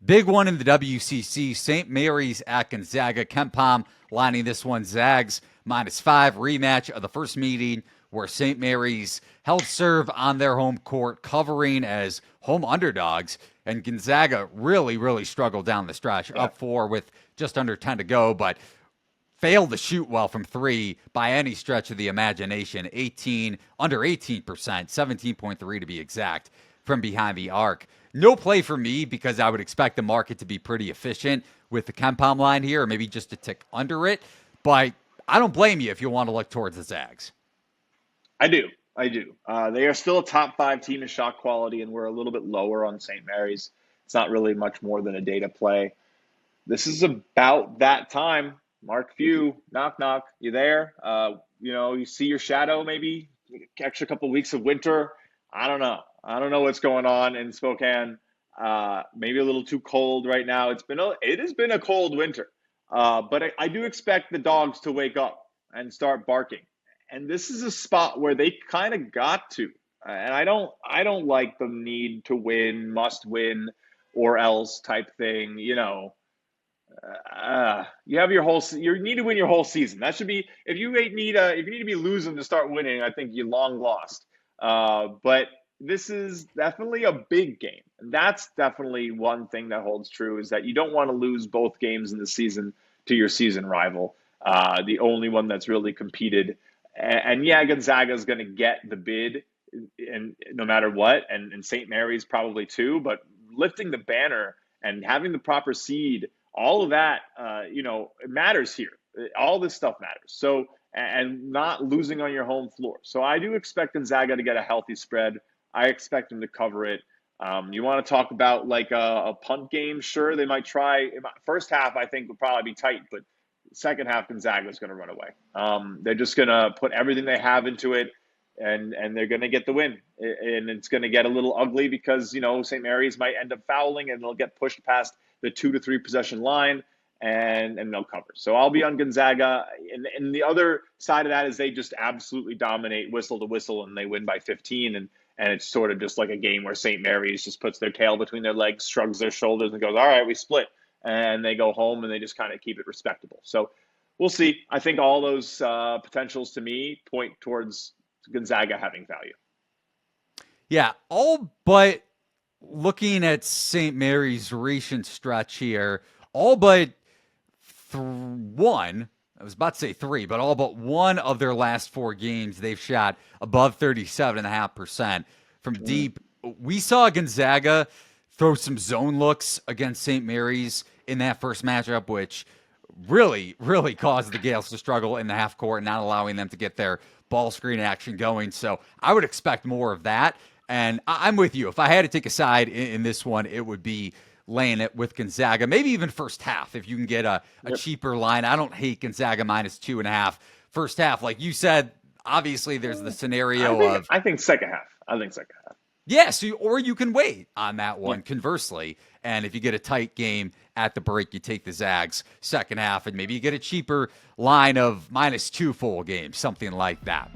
Big one in the WCC, St. Mary's at Gonzaga. KenPom lining this one, Zags -5, rematch of the first meeting where St. Mary's held serve on their home court, covering as home underdogs. And Gonzaga really, really struggled down the stretch, up 4 with just under 10 to go, but failed to shoot well from 3 by any stretch of the imagination. Under 18%, 17.3 to be exact, from behind the arc. No play for me because I would expect the market to be pretty efficient with the KenPom line here, or maybe just a tick under it. But I don't blame you if you want to look towards the Zags. I do. They are still a top 5 team in shot quality, and we're a little bit lower on St. Mary's. It's not really much more than a data play. This is about that time. Mark Few, knock, knock. You there? You see your shadow maybe? Catch a couple weeks of winter. I don't know. I don't know what's going on in Spokane. Maybe a little too cold right now. It has been a cold winter. But I do expect the dogs to wake up and start barking. And this is a spot where they kind of got to. And I don't like the need to win, must win, or else type thing. You have you need to win your whole season. That should be, if you need to be losing to start winning, I think you long lost. But this is definitely a big game. And that's definitely one thing that holds true, is that you don't want to lose both games in the season to your season rival. The only one that's really competed. And Gonzaga is going to get the bid, and no matter what, and St. Mary's probably too. But lifting the banner and having the proper seed, all of that, it matters here. All this stuff matters. So, and not losing on your home floor. So I do expect Gonzaga to get a healthy spread. I expect them to cover it. You want to talk about like a punt game? Sure, they might try. First half, I think, will probably be tight, but second half, Gonzaga is going to run away. They're just going to put everything they have into it, and they're going to get the win. And it's going to get a little ugly because, St. Mary's might end up fouling, and they'll get pushed past the 2 to 3 possession line, and they'll cover. So I'll be on Gonzaga. And the other side of that is they just absolutely dominate whistle to whistle, and they win by 15. And it's sort of just like a game where St. Mary's just puts their tail between their legs, shrugs their shoulders, and goes, all right, we split. And they go home, and they just kind of keep it respectable. So we'll see. I think all those potentials to me point towards Gonzaga having value. Yeah, all but looking at St. Mary's recent stretch here, all but one, I was about to say 3, but all but one of their last 4 games, they've shot above 37.5% from deep. We saw Gonzaga throw some zone looks against St. Mary's in that first matchup, which really, really caused the Gales to struggle in the half court, not allowing them to get their ball screen action going. So I would expect more of that. And I'm with you. If I had to take a side in this one, it would be laying it with Gonzaga, maybe even first half if you can get a cheaper line. I don't hate Gonzaga -2.5 first half. Like you said, obviously there's the scenario I think second half. Yeah, or you can wait on that one, conversely. And if you get a tight game at the break, you take the Zags second half, and maybe you get a cheaper line of -2 full games, something like that.